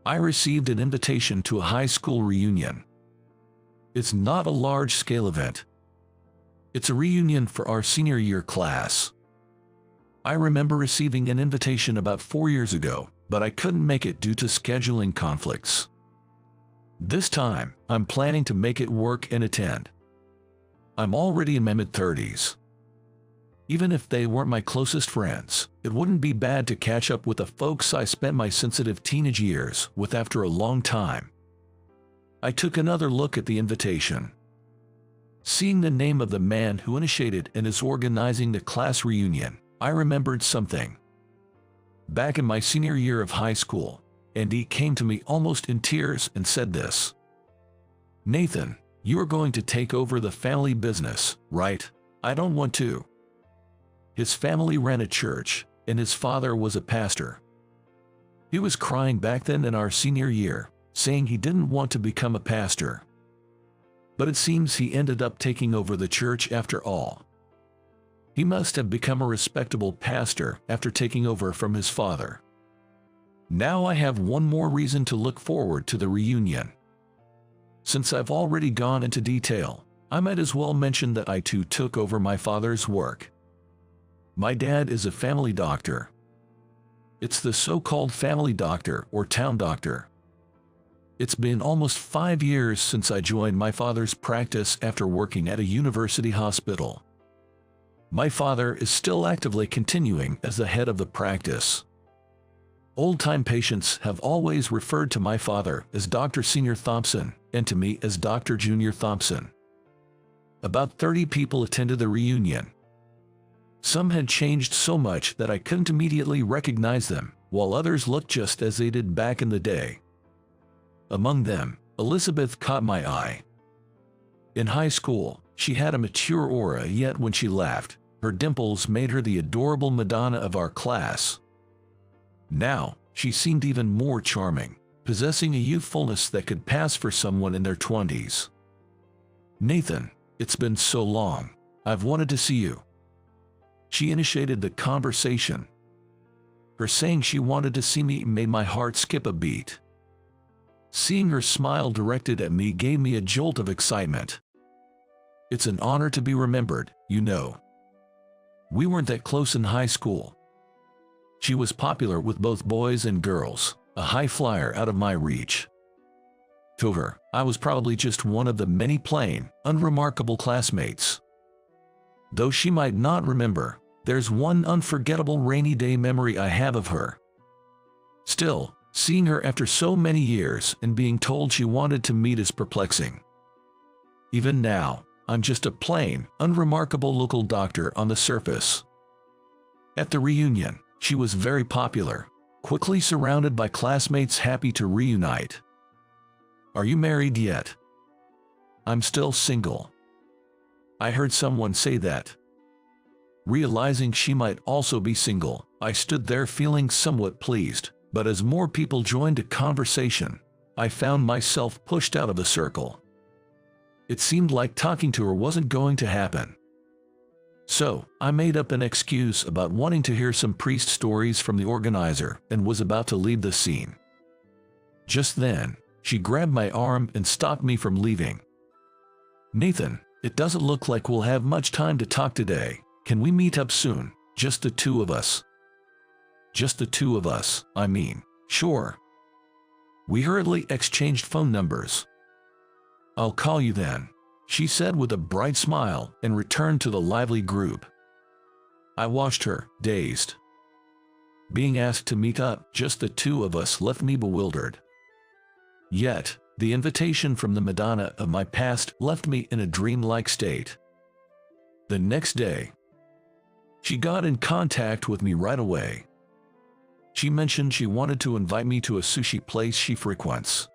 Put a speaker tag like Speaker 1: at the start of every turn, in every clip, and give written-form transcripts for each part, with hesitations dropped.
Speaker 1: I received an invitation to a high school reunion. It's not a large-scale event. It's a reunion for our senior year class. I remember receiving an invitation about 4 years ago, but I couldn't make it due to scheduling conflicts. This time, I'm planning to make it work and attend. I'm already in my mid-30s. Even if they weren't my closest friends, it wouldn't be bad to catch up with the folks I spent my sensitive teenage years with after a long time. I took another look at the invitation. Seeing the name of the man who initiated and is organizing the class reunion, I remembered something. Back in my senior year of high school, Andy came to me almost in tears and said this: "Nathan, you are going to take over the family business, right?" "I don't want to." His family ran a church, and his father was a pastor. He was crying back then in our senior year, saying he didn't want to become a pastor. But it seems he ended up taking over the church after all. He must have become a respectable pastor after taking over from his father. Now I have one more reason to look forward to the reunion. Since I've already gone into detail, I might as well mention that I too took over my father's work. My dad is a family doctor. It's the so-called family doctor or town doctor. It's been almost 5 years since I joined my father's practice after working at a university hospital. My father is still actively continuing as the head of the practice. Old-time patients have always referred to my father as Dr. Senior Thompson and to me as Dr. Junior Thompson. About 30 people attended the reunion. Some had changed so much that I couldn't immediately recognize them, while others looked just as they did back in the day. Among them, Elizabeth caught my eye. In high school, she had a mature aura, yet when she laughed, her dimples made her the adorable Madonna of our class. Now, she seemed even more charming, possessing a youthfulness that could pass for someone in their 20s. "Nathan, it's been so long. I've wanted to see you." She initiated the conversation. Her saying she wanted to see me made my heart skip a beat. Seeing her smile directed at me gave me a jolt of excitement. It's an honor to be remembered, you know. We weren't that close in high school. She was popular with both boys and girls, a high flyer out of my reach. To her, I was probably just one of the many plain, unremarkable classmates. Though she might not remember, there's one unforgettable rainy day memory I have of her. Still, seeing her after so many years and being told she wanted to meet is perplexing. Even now, I'm just a plain, unremarkable local doctor on the surface. At the reunion, she was very popular, quickly surrounded by classmates happy to reunite. "Are you married yet?" "I'm still single." I heard someone say that. Realizing she might also be single, I stood there feeling somewhat pleased, but as more people joined the conversation, I found myself pushed out of the circle. It seemed like talking to her wasn't going to happen. So, I made up an excuse about wanting to hear some priest stories from the organizer and was about to leave the scene. Just then, she grabbed my arm and stopped me from leaving. "Nathan, it doesn't look like we'll have much time to talk today. Can we meet up soon, just the two of us?" "Just the two of us, I mean, sure." We hurriedly exchanged phone numbers. "I'll call you then," she said with a bright smile and returned to the lively group. I watched her, dazed. Being asked to meet up, just the two of us, left me bewildered. Yet, the invitation from the Madonna of my past left me in a dreamlike state. The next day, she got in contact with me right away. She mentioned she wanted to invite me to a sushi place she frequents.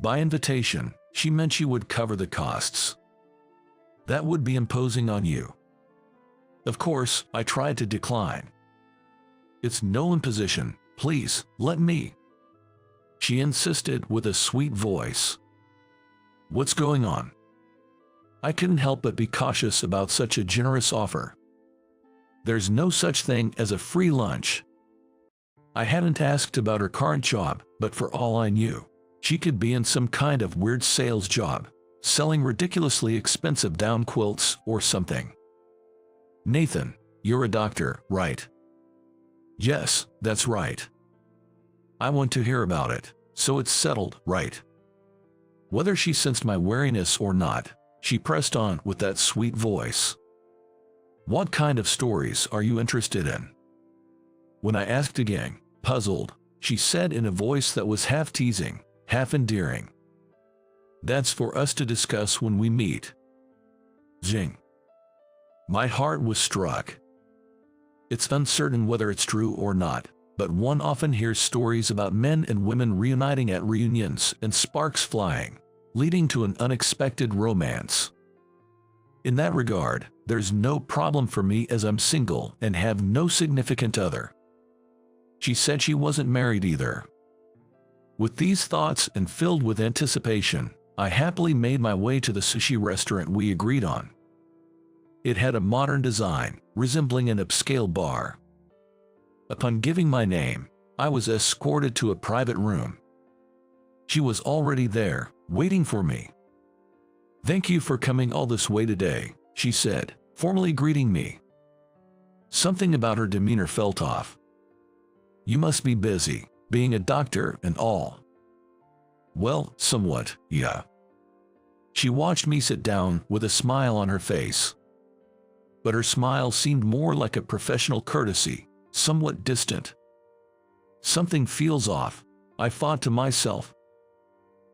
Speaker 1: By invitation, she meant she would cover the costs. That would be imposing on you. Of course, I tried to decline. "It's no imposition, please, let me," she insisted with a sweet voice. "What's going on?" I couldn't help but be cautious about such a generous offer. There's no such thing as a free lunch. I hadn't asked about her current job, but for all I knew, she could be in some kind of weird sales job, selling ridiculously expensive down quilts or something. "Nathan, you're a doctor, right?" "Yes, that's right." "I want to hear about it, so it's settled, right?" Whether she sensed my wariness or not, she pressed on with that sweet voice. "What kind of stories are you interested in?" When I asked again, puzzled, she said in a voice that was half teasing, half endearing, "That's for us to discuss when we meet." Zing. My heart was struck. It's uncertain whether it's true or not, but one often hears stories about men and women reuniting at reunions and sparks flying, leading to an unexpected romance. In that regard, there's no problem for me as I'm single and have no significant other. She said she wasn't married either. With these thoughts and filled with anticipation, I happily made my way to the sushi restaurant we agreed on. It had a modern design, resembling an upscale bar. Upon giving my name, I was escorted to a private room. She was already there, waiting for me. "Thank you for coming all this way today," she said, formally greeting me. Something about her demeanor felt off. "You must be busy, being a doctor and all." "Well, somewhat, yeah." She watched me sit down with a smile on her face. But her smile seemed more like a professional courtesy, somewhat distant. "Something feels off," I thought to myself.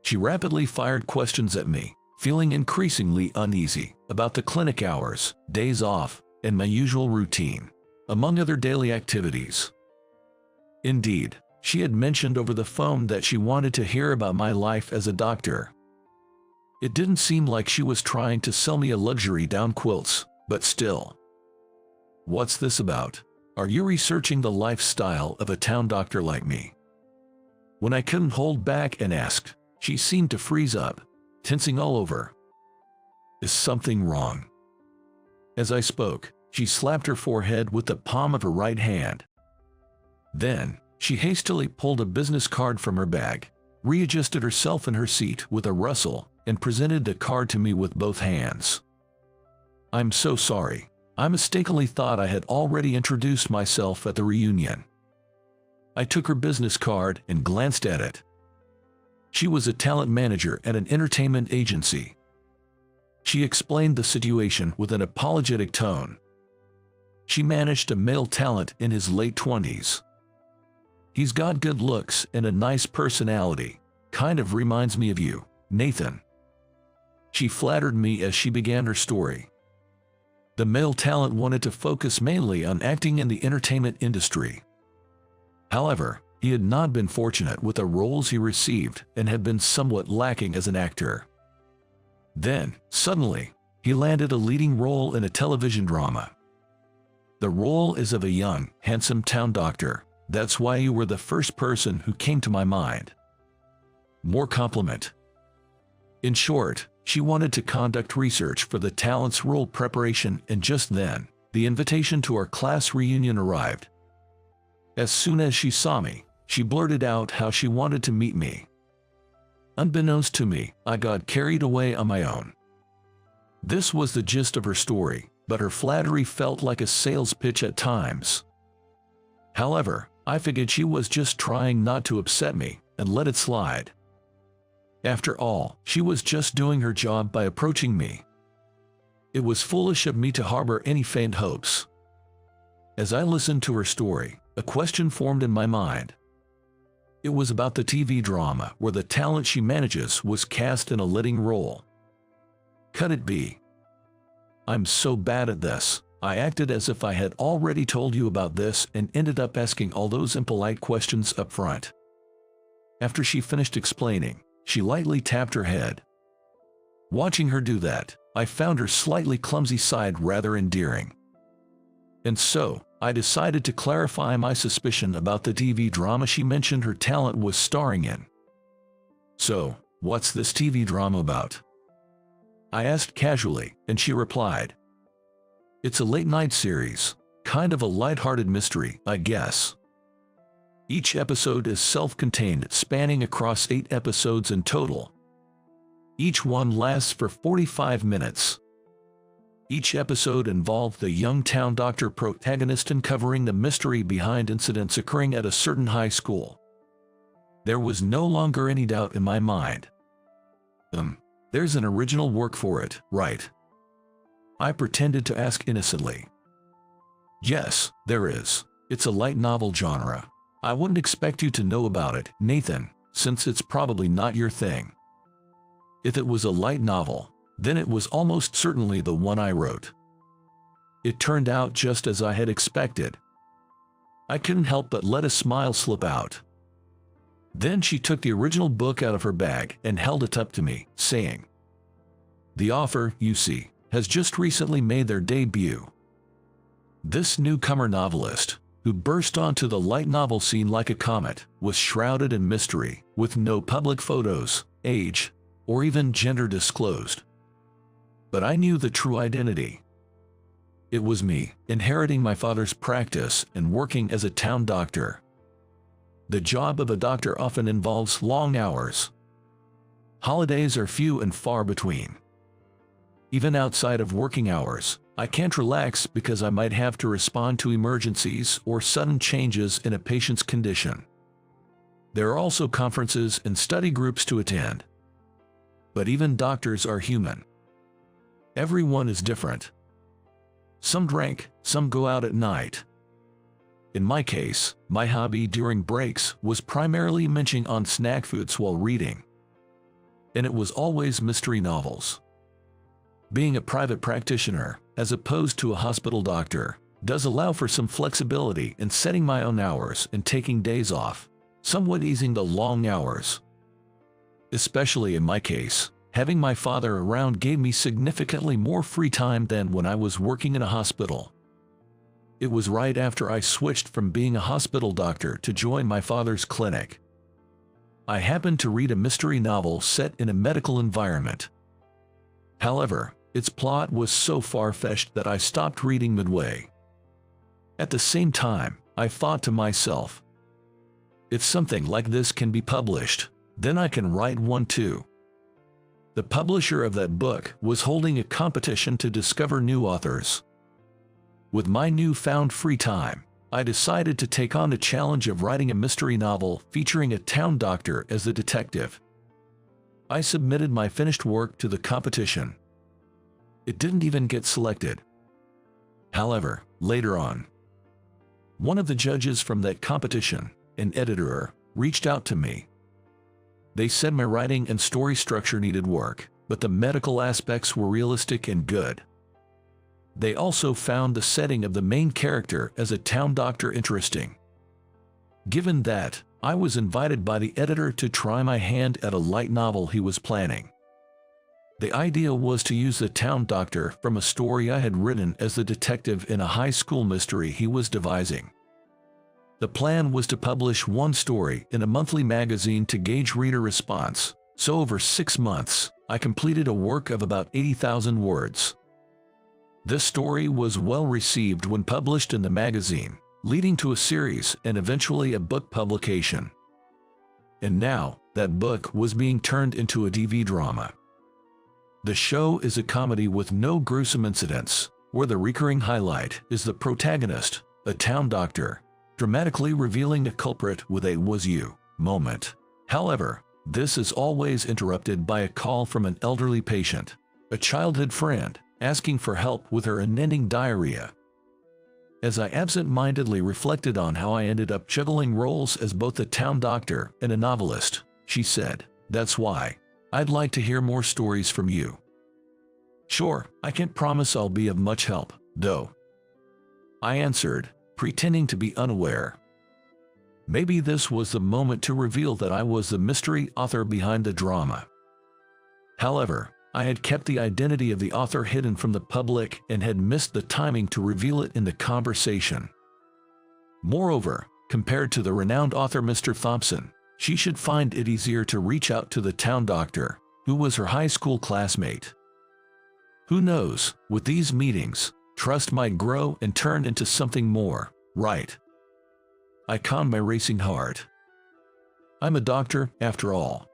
Speaker 1: She rapidly fired questions at me, feeling increasingly uneasy about the clinic hours, days off, and my usual routine, among other daily activities. Indeed, she had mentioned over the phone that she wanted to hear about my life as a doctor. It didn't seem like she was trying to sell me a luxury down quilts, but still. "What's this about? Are you researching the lifestyle of a town doctor like me?" When I couldn't hold back and asked, she seemed to freeze up, tensing all over. "Is something wrong?" As I spoke, she slapped her forehead with the palm of her right hand. Then, she hastily pulled a business card from her bag, readjusted herself in her seat with a rustle, and presented the card to me with both hands. "I'm so sorry. I mistakenly thought I had already introduced myself at the reunion." I took her business card and glanced at it. She was a talent manager at an entertainment agency. She explained the situation with an apologetic tone. She managed a male talent in his late 20s. "He's got good looks and a nice personality. Kind of reminds me of you, Nathan." She flattered me as she began her story. The male talent wanted to focus mainly on acting in the entertainment industry. However, he had not been fortunate with the roles he received and had been somewhat lacking as an actor. Then, suddenly, he landed a leading role in a television drama. The role is of a young, handsome town doctor. That's why you were the first person who came to my mind. More compliment. In short, she wanted to conduct research for the talent's role preparation, and just then, the invitation to our class reunion arrived. As soon as she saw me, she blurted out how she wanted to meet me. Unbeknownst to me, I got carried away on my own. This was the gist of her story, but her flattery felt like a sales pitch at times. However, I figured she was just trying not to upset me, and let it slide. After all, she was just doing her job by approaching me. It was foolish of me to harbor any faint hopes. As I listened to her story, a question formed in my mind. It was about the TV drama where the talent she manages was cast in a leading role. Could it be? I'm so bad at this. I acted as if I had already told you about this and ended up asking all those impolite questions up front. After she finished explaining, she lightly tapped her head. Watching her do that, I found her slightly clumsy side rather endearing. And so, I decided to clarify my suspicion about the TV drama she mentioned her talent was starring in. "So, what's this TV drama about?" I asked casually, and she replied, "It's a late-night series, kind of a light-hearted mystery, I guess." Each episode is self-contained, spanning across 8 episodes in total. Each one lasts for 45 minutes. Each episode involved the young town doctor protagonist uncovering the mystery behind incidents occurring at a certain high school. There was no longer any doubt in my mind. There's an original work for it, right? I pretended to ask innocently. Yes, there is. It's a light novel genre. I wouldn't expect you to know about it, Nathan, since it's probably not your thing. If it was a light novel, then it was almost certainly the one I wrote. It turned out just as I had expected. I couldn't help but let a smile slip out. Then she took the original book out of her bag and held it up to me, saying, "The author, you see, has just recently made their debut." This newcomer novelist, who burst onto the light novel scene like a comet, was shrouded in mystery, with no public photos, age, or even gender disclosed. But I knew the true identity. It was me, inheriting my father's practice and working as a town doctor. The job of a doctor often involves long hours. Holidays are few and far between. Even outside of working hours, I can't relax because I might have to respond to emergencies or sudden changes in a patient's condition. There are also conferences and study groups to attend. But even doctors are human. Everyone is different. Some drink, some go out at night. In my case, my hobby during breaks was primarily munching on snack foods while reading. And it was always mystery novels. Being a private practitioner, as opposed to a hospital doctor, does allow for some flexibility in setting my own hours and taking days off, somewhat easing the long hours. Especially in my case, having my father around gave me significantly more free time than when I was working in a hospital. It was right after I switched from being a hospital doctor to join my father's clinic. I happened to read a mystery novel set in a medical environment. However, its plot was so far-fetched that I stopped reading midway. At the same time, I thought to myself, if something like this can be published, then I can write one too. The publisher of that book was holding a competition to discover new authors. With my newfound free time, I decided to take on the challenge of writing a mystery novel featuring a town doctor as the detective. I submitted my finished work to the competition. It didn't even get selected. However, later on, one of the judges from that competition, an editor, reached out to me. They said my writing and story structure needed work, but the medical aspects were realistic and good. They also found the setting of the main character as a town doctor interesting. Given that, I was invited by the editor to try my hand at a light novel he was planning. The idea was to use the town doctor from a story I had written as the detective in a high school mystery he was devising. The plan was to publish one story in a monthly magazine to gauge reader response, so over 6 months, I completed a work of about 80,000 words. This story was well received when published in the magazine, leading to a series and eventually a book publication. And now, that book was being turned into a TV drama. The show is a comedy with no gruesome incidents, where the recurring highlight is the protagonist, a town doctor, dramatically revealing the culprit with a "was you" moment. However, this is always interrupted by a call from an elderly patient, a childhood friend, asking for help with her unending diarrhea. As I absent-mindedly reflected on how I ended up juggling roles as both a town doctor and a novelist, she said, "That's why I'd like to hear more stories from you." "Sure, I can't promise I'll be of much help, though," I answered, pretending to be unaware. Maybe this was the moment to reveal that I was the mystery author behind the drama. However, I had kept the identity of the author hidden from the public and had missed the timing to reveal it in the conversation. Moreover, compared to the renowned author Mr. Thompson, she should find it easier to reach out to the town doctor, who was her high school classmate. Who knows, with these meetings, trust might grow and turn into something more, right? I calmed my racing heart. I'm a doctor, after all.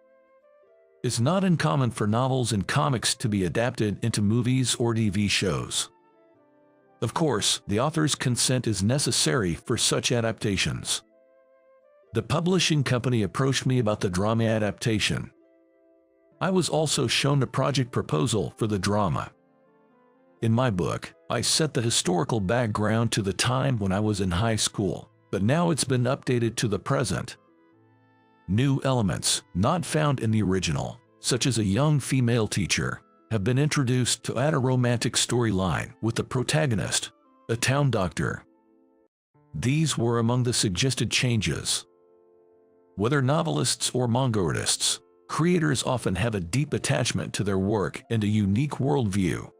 Speaker 1: It's not uncommon for novels and comics to be adapted into movies or TV shows. Of course, the author's consent is necessary for such adaptations. The publishing company approached me about the drama adaptation. I was also shown a project proposal for the drama. In my book, I set the historical background to the time when I was in high school, but now it's been updated to the present. New elements, not found in the original, such as a young female teacher, have been introduced to add a romantic storyline with the protagonist, a town doctor. These were among the suggested changes. Whether novelists or manga artists, creators often have a deep attachment to their work and a unique worldview.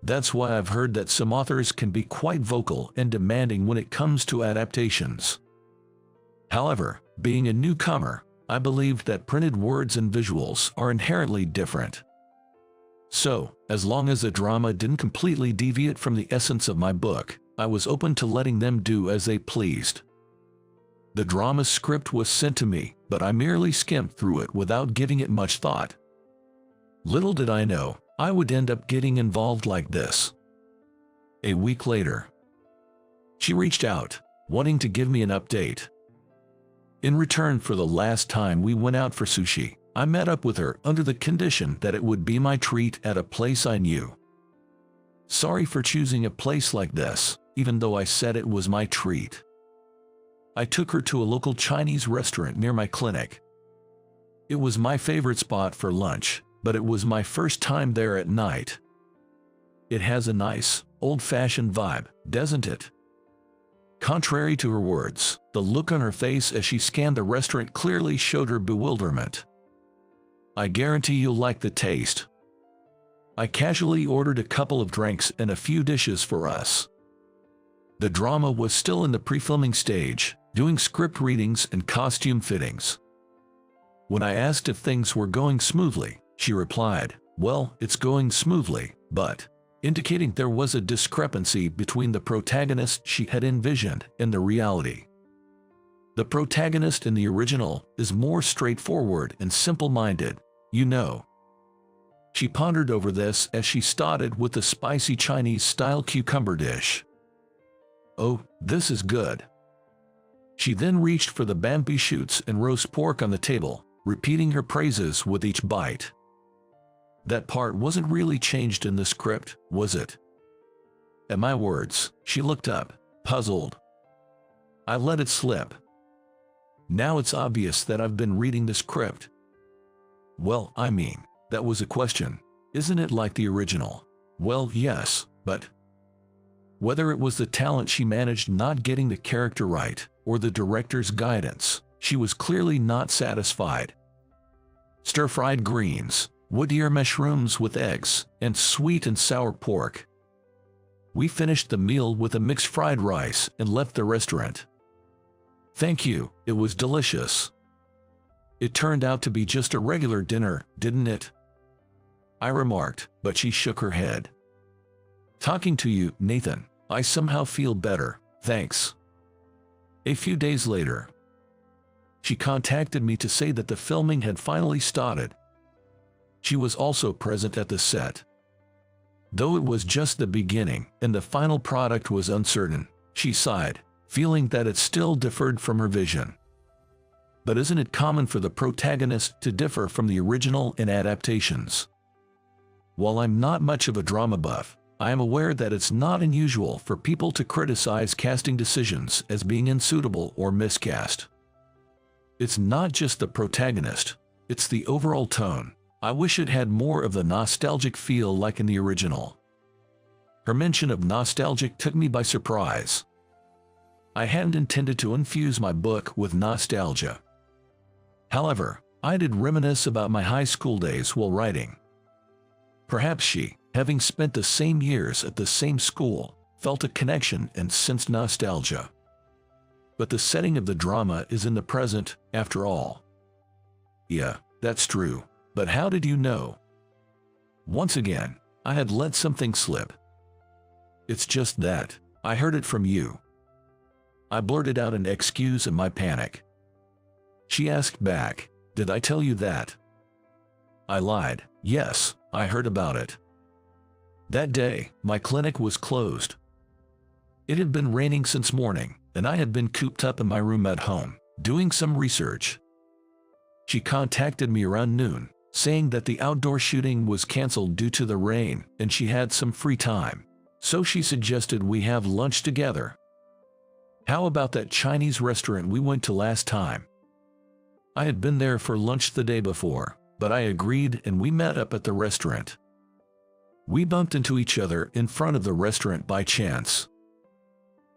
Speaker 1: That's why I've heard that some authors can be quite vocal and demanding when it comes to adaptations. However, being a newcomer, I believed that printed words and visuals are inherently different. So, as long as the drama didn't completely deviate from the essence of my book, I was open to letting them do as they pleased. The drama script was sent to me, but I merely skimmed through it without giving it much thought. Little did I know, I would end up getting involved like this. A week later, she reached out, wanting to give me an update. In return for the last time we went out for sushi, I met up with her under the condition that it would be my treat at a place I knew. Sorry for choosing a place like this, even though I said it was my treat. I took her to a local Chinese restaurant near my clinic. It was my favorite spot for lunch, but it was my first time there at night. It has a nice, old-fashioned vibe, doesn't it? Contrary to her words, the look on her face as she scanned the restaurant clearly showed her bewilderment. I guarantee you'll like the taste. I casually ordered a couple of drinks and a few dishes for us. The drama was still in the pre-filming stage, doing script readings and costume fittings. When I asked if things were going smoothly, she replied, "Well, it's going smoothly, but," indicating there was a discrepancy between the protagonist she had envisioned and the reality. The protagonist in the original is more straightforward and simple-minded, you know. She pondered over this as she started with the spicy Chinese-style cucumber dish. "Oh, this is good." She then reached for the bamboo shoots and roast pork on the table, repeating her praises with each bite. That part wasn't really changed in the script, was it? At my words, she looked up, puzzled. I let it slip. Now it's obvious that I've been reading the script. Well, I mean, that was a question. Isn't it like the original? Well, yes, but whether it was the talent she managed not getting the character right, or the director's guidance, she was clearly not satisfied. Stir-fried greens, wood ear mushrooms with eggs, and sweet and sour pork. We finished the meal with a mixed fried rice and left the restaurant. Thank you, it was delicious. It turned out to be just a regular dinner, didn't it? I remarked, but she shook her head. Talking to you, Nathan, I somehow feel better, thanks. A few days later, she contacted me to say that the filming had finally started. She was also present at the set. Though it was just the beginning and the final product was uncertain, she sighed, feeling that it still differed from her vision. But isn't it common for the protagonist to differ from the original in adaptations? While I'm not much of a drama buff, I am aware that it's not unusual for people to criticize casting decisions as being unsuitable or miscast. It's not just the protagonist, it's the overall tone. I wish it had more of the nostalgic feel like in the original. Her mention of nostalgic took me by surprise. I hadn't intended to infuse my book with nostalgia. However, I did reminisce about my high school days while writing. Perhaps she, having spent the same years at the same school, felt a connection and sensed nostalgia. But the setting of the drama is in the present, after all. Yeah, that's true, but how did you know? Once again, I had let something slip. It's just that, I heard it from you. I blurted out an excuse in my panic. She asked back, "Did I tell you that?" I lied, "Yes, I heard about it." That day, my clinic was closed. It had been raining since morning, and I had been cooped up in my room at home, doing some research. She contacted me around noon, saying that the outdoor shooting was canceled due to the rain and she had some free time, so she suggested we have lunch together. How about that Chinese restaurant we went to last time? I had been there for lunch the day before, but I agreed and we met up at the restaurant. We bumped into each other in front of the restaurant by chance.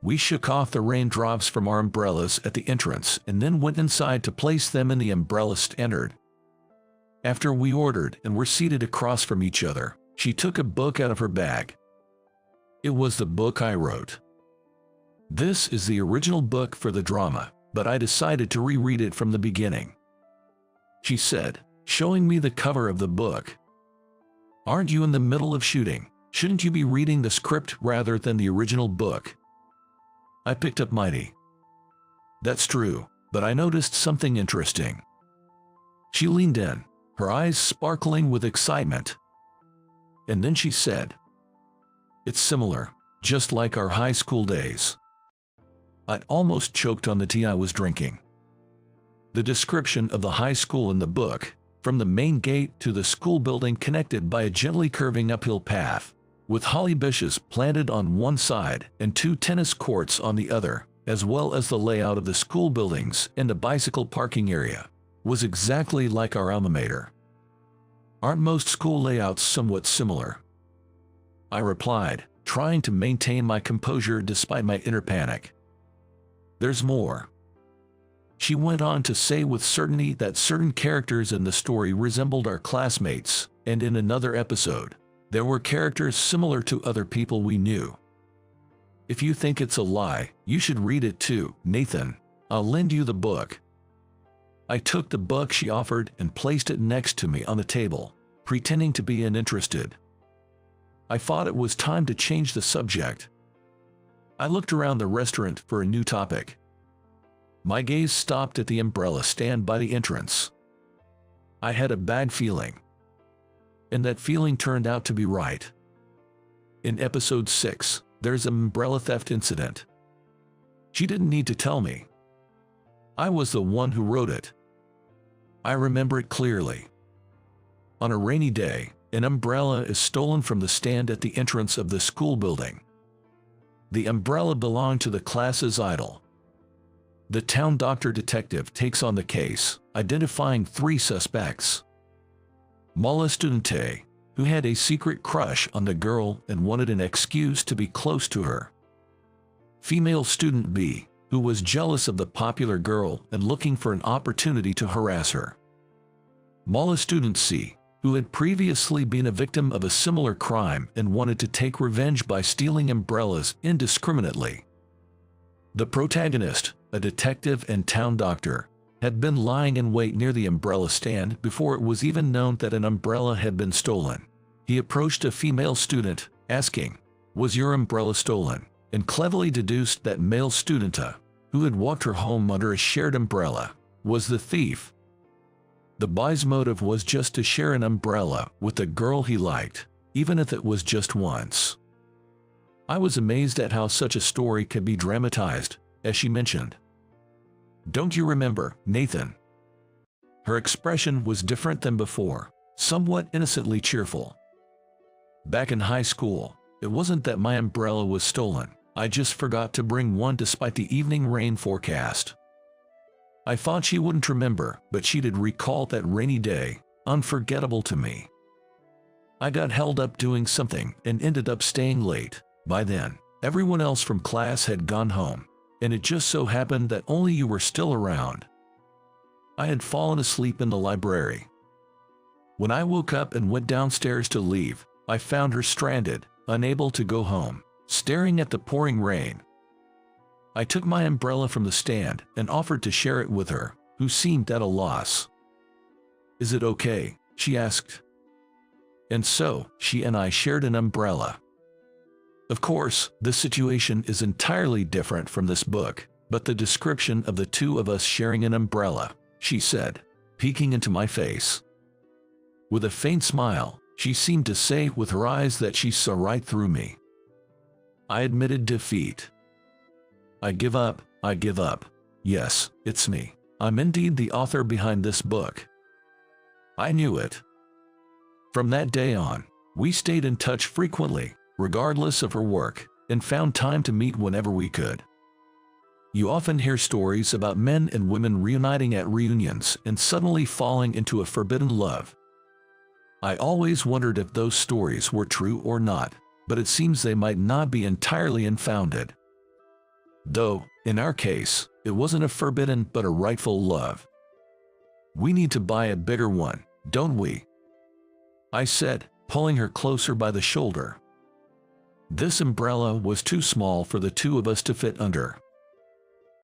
Speaker 1: We shook off the raindrops from our umbrellas at the entrance and then went inside to place them in the umbrella stand. After we ordered and were seated across from each other, she took a book out of her bag. It was the book I wrote. This is the original book for the drama, but I decided to reread it from the beginning. She said, showing me the cover of the book, "Aren't you in the middle of shooting? Shouldn't you be reading the script rather than the original book?" I picked up mighty. "That's true, but I noticed something interesting." She leaned in, her eyes sparkling with excitement. And then she said, "It's similar, just like our high school days." I'd almost choked on the tea I was drinking. The description of the high school in the book, from the main gate to the school building connected by a gently curving uphill path, with holly bushes planted on one side and 2 tennis courts on the other, as well as the layout of the school buildings and the bicycle parking area, was exactly like our alma mater. "Aren't most school layouts somewhat similar?" I replied, trying to maintain my composure despite my inner panic. "There's more." She went on to say with certainty that certain characters in the story resembled our classmates, and in another episode, there were characters similar to other people we knew. "If you think it's a lie, you should read it too, Nathan. I'll lend you the book." I took the book she offered and placed it next to me on the table, pretending to be uninterested. I thought it was time to change the subject. I looked around the restaurant for a new topic. My gaze stopped at the umbrella stand by the entrance. I had a bad feeling. And that feeling turned out to be right. In episode 6, there's an umbrella theft incident. She didn't need to tell me. I was the one who wrote it. I remember it clearly. On a rainy day, an umbrella is stolen from the stand at the entrance of the school building. The umbrella belonged to the class's idol. The town doctor detective takes on the case, identifying 3 suspects. Mala student A, who had a secret crush on the girl and wanted an excuse to be close to her. Female student B, who was jealous of the popular girl and looking for an opportunity to harass her. Mala student C, who had previously been a victim of a similar crime and wanted to take revenge by stealing umbrellas indiscriminately. The protagonist, a detective and town doctor, had been lying in wait near the umbrella stand before it was even known that an umbrella had been stolen. He approached a female student, asking, "Was your umbrella stolen?" and cleverly deduced that male student A, who had walked her home under a shared umbrella, was the thief. The boy's motive was just to share an umbrella with the girl he liked, even if it was just once. I was amazed at how such a story could be dramatized, as she mentioned, "Don't you remember, Nathan?" Her expression was different than before, somewhat innocently cheerful. "Back in high school, it wasn't that my umbrella was stolen. I just forgot to bring one despite the evening rain forecast." I thought she wouldn't remember, but she did recall that rainy day, unforgettable to me. I got held up doing something and ended up staying late. By then, everyone else from class had gone home, and it just so happened that only you were still around. I had fallen asleep in the library. When I woke up and went downstairs to leave, I found her stranded, unable to go home, staring at the pouring rain. I took my umbrella from the stand and offered to share it with her, who seemed at a loss. "Is it okay?" she asked. And so, she and I shared an umbrella. Of course, this situation is entirely different from this book, But the description of the two of us sharing an umbrella, she said, peeking into my face. With a faint smile, she seemed to say with her eyes that she saw right through me. I admitted defeat. I give up, I give up. Yes, it's me. I'm indeed the author behind this book. I knew it. From that day on, we stayed in touch frequently, regardless of her work, and found time to meet whenever we could. You often hear stories about men and women reuniting at reunions and suddenly falling into a forbidden love. I always wondered if those stories were true or not, but it seems they might not be entirely unfounded. Though, in our case, it wasn't a forbidden but a rightful love. We need to buy a bigger one, don't we? I said, pulling her closer by the shoulder. This umbrella was too small for the two of us to fit under.